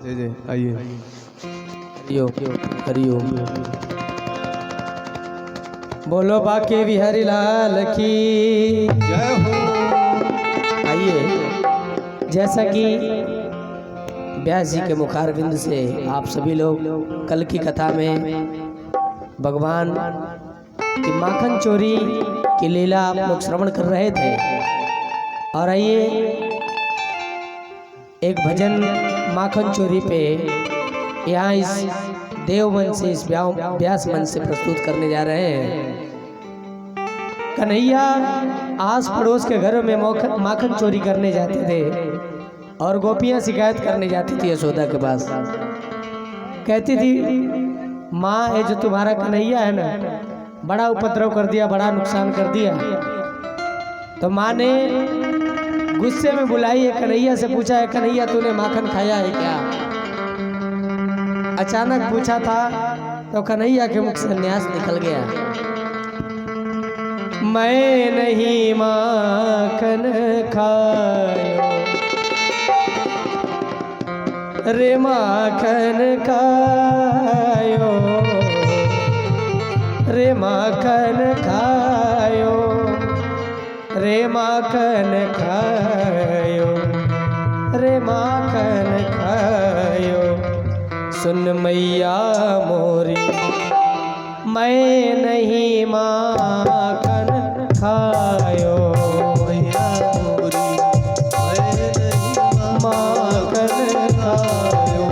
जय जय आइए। हरिओम। बोलो बाके बिहारी लाल की जय हो। आइए, जैसा कि व्यास जी के मुखारविंद से आप सभी लोग कल की कथा में भगवान की माखन चोरी की लीला आप लोग श्रवण कर रहे थे। और आइए एक भजन माखन चोरी पे यहाँ इस देवमन से, इस व्यास मन से प्रस्तुत करने जा रहे हैं। कन्हैया आस पड़ोस के घरों में माखन चोरी करने जाते थे और गोपियां शिकायत करने जाती थी यशोदा के पास। कहती थी, माँ ये जो तुम्हारा कन्हैया है ना, बड़ा उपद्रव कर दिया, बड़ा नुकसान कर दिया। तो माँ ने गुस्से में बुलाई है कन्हैया से, पूछा है कन्हैया तूने माखन खाया है क्या? अचानक पूछा था तो कन्हैया के मुख से न्यास निकल गया, मैं नहीं माखन खायो रे माखन खायो रे माखन खायो रे माखन खायो रे माखन खायो। सुन मैया मोरी मैं नहीं माखन खायो मैया मोरी मैं नहीं माखन खायो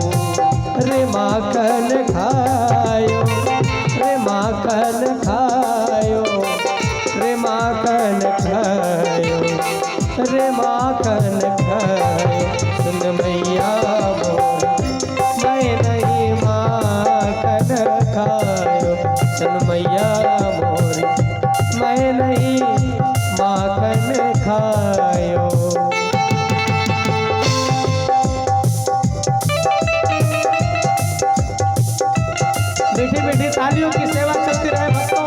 रे माखन खायो रे माखन खायो रे माखन खायो रे माखन खायो। सुन मैया मोरी मैं नहीं माखन खायो, सुन मैया मोरी मैं नहीं माखन खायो। मीठी मीठी तालियों की सेवा चलती रहे भक्तों।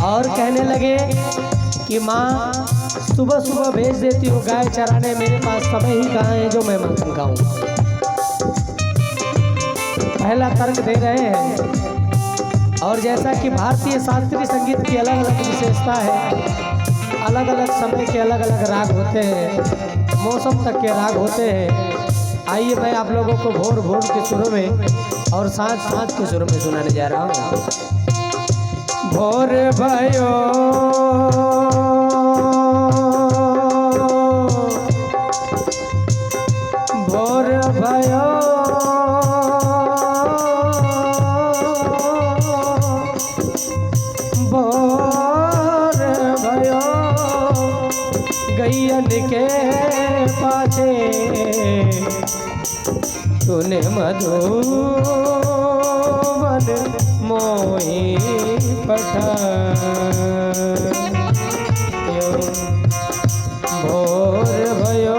और कहने लगे कि माँ सुबह सुबह भेज देती हूँ गाय चराने, मेरे पास समय ही कहाँ है जो मैं माखन खाऊं। पहला तर्क दे रहे हैं। और जैसा कि भारतीय शास्त्रीय संगीत की अलग अलग विशेषता है, अलग अलग समय के अलग अलग राग होते हैं, मौसम तक के राग होते हैं। आइए मैं आप लोगों को भोर भोर के सुरों में और सांझ सांझ के सुरों में सुनाने जा रहा हूँ। भोर भयो भोर भयो भोर भयो गैयन के पाछे तूने मधुबन मोही पठायो भोर भयो।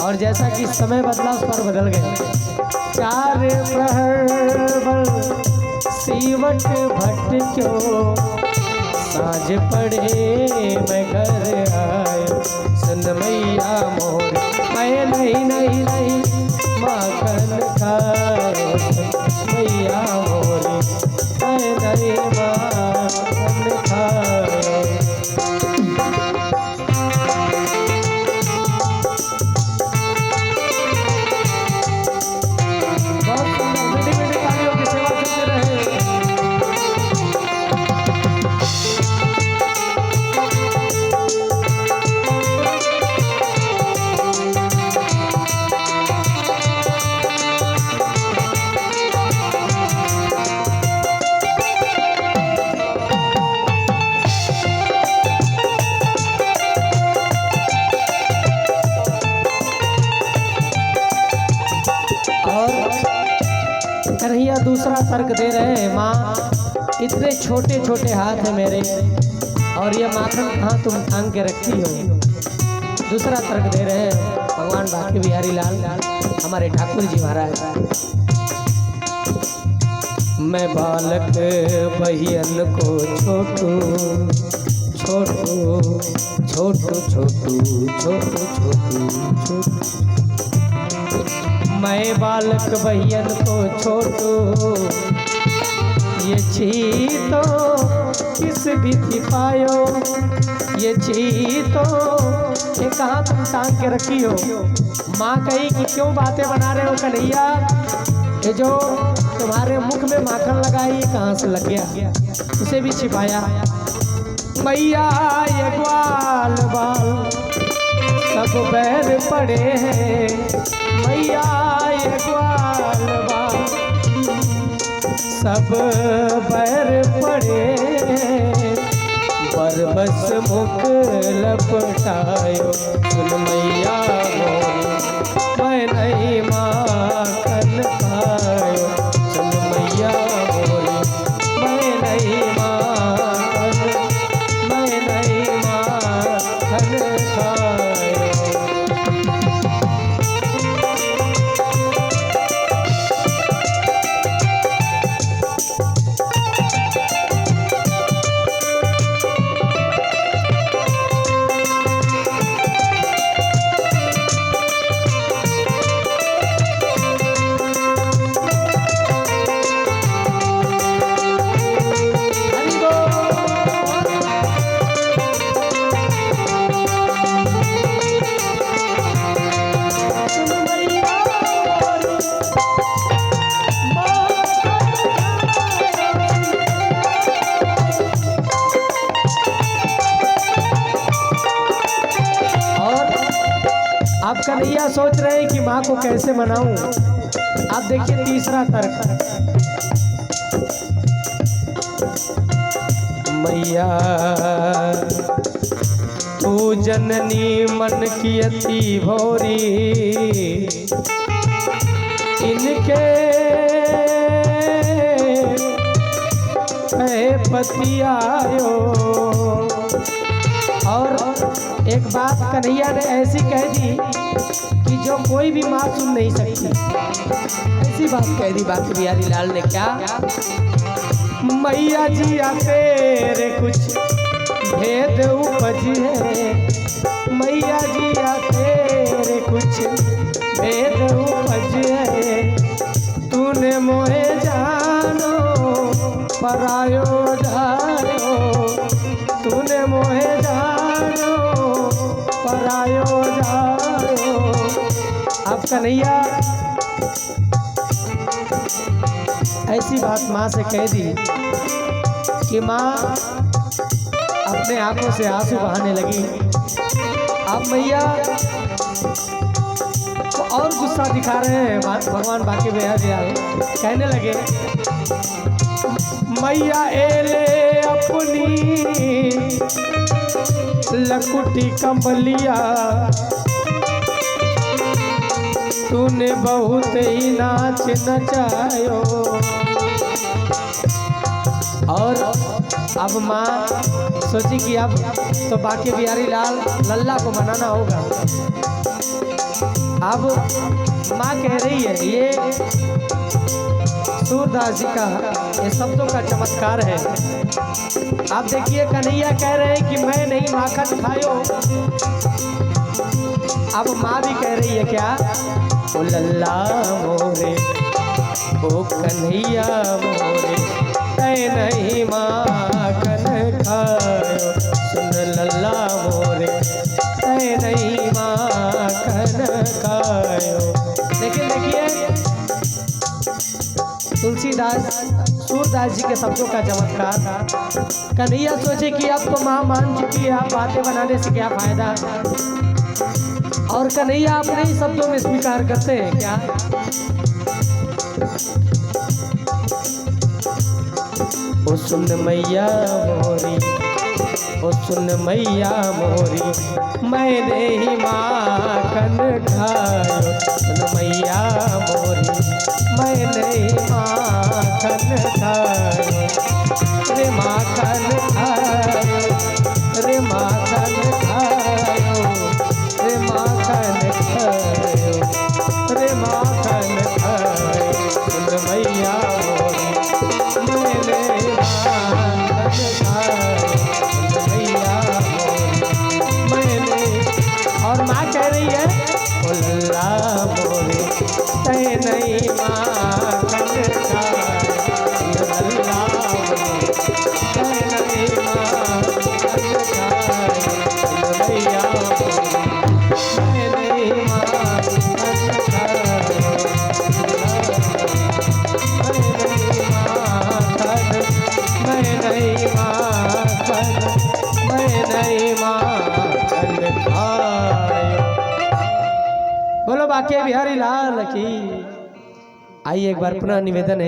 और जैसा कि समय बदला उस पर बदल गए। चार प्रहर सीवट भट्ट क्यों साँझ पड़े मैं घर आयो। सुन मैया मोर मैं नहीं नहीं नहीं माखन खायो, मैया मोरी मैं नहीं माखन खायो। कन्हैया दूसरा तर्क दे रहे हैं, माँ इतने छोटे छोटे हाथ हैं मेरे और ये माखन कहाँ तुम टांग के रखती हो। दूसरा तर्क दे रहे हैं भगवान बांके बिहारी लाल हमारे ठाकुर जी महाराज। मैं बालक बहियन को छोटू छोटू छोटू छोटू छोटू छोटू छोटू, मैं बालक बहियन को छोटू ये छीतो किस भी पायो, ये छीतो ये कहाँ तुम टांग के रखी हो। माँ कही कि क्यों बातें बना रहे हो कन्हैया, ये जो तुम्हारे मुख में माखन लगा ये कहाँ से लग गया, इसे भी छिपाया। मैया ये ग्वाल बाल सब बैर पड़े हैं, मैया ये ग्वाल बाल सब बैर पड़े, बरबस मुख लपटायो सुन मैया मोरी, मैं नहीं माखन खायो सुन मैया मोरी, मैं नहीं माखन खायो। आप कन्हैया सोच रहे हैं कि माँ को कैसे मनाऊं। आप देखिए तीसरा तर्क, मैया तू जननी मन की अति भोरी, इनके पति आयो। और एक बात कन्हैया ने ऐसी कह दी कि जो कोई भी माँ सुन नहीं सकती, ऐसी बात कह दी बांके बिहारी लाल ने। क्या मैया जी आ तेरे कुछ भेद उपज है, मैया जी आ तेरे कुछ भेद उपज है, तूने मोहे जानो परायो जायो, तूने मोहे जानो परायो जायो। अब कन्हैया ऐसी बात माँ से कह दी कि माँ अपने आंखों से आंसू बहाने लगी। अब मैया तो और गुस्सा दिखा रहे हैं भगवान बांके बिहारी लाल, कहने लगे मैया एले अपनी लकुटी कंबलिया, तूने बहुत ही नाच नचायो। और अब माँ सोची कि अब तो बांके बिहारी लाल लल्ला को मनाना होगा। अब माँ कह रही है, ये सूरदास जी का ये शब्दों का चमत्कार है। आप देखिए कन्हैया कह रहे हैं कि मैं नहीं माखन खायो, अब माँ भी कह रही है क्या, ओ लल्ला मोरे ओ कन्हैया मोरे, तै नहीं माखन खायो सुन लल्ला मोरे, तै नहीं माखन खायो। लेकिन देखिए तुलसीदास सूरदास जी के शब्दों का चमत्कार था। कन्हैया सोचे कि अब तो माँ मान चुकी है, आप बातें बनाने से क्या फायदा। और कन्हैया अपने ही शब्दों में स्वीकार करते हैं क्या, ओ सुन मैया मोरी, ओ सुन मैया मोरी, मैंने ही माखन खायो सुन मैया मोरी, मैंने ही मैं नहीं माखन खाए लल्ला मैं नहीं माखन खाए लैया मैं नहीं माखन खाए मैं नहीं माखन खाए। बोलो बाके बिहारी लाल की। आइए एक बार पुनः निवेदन है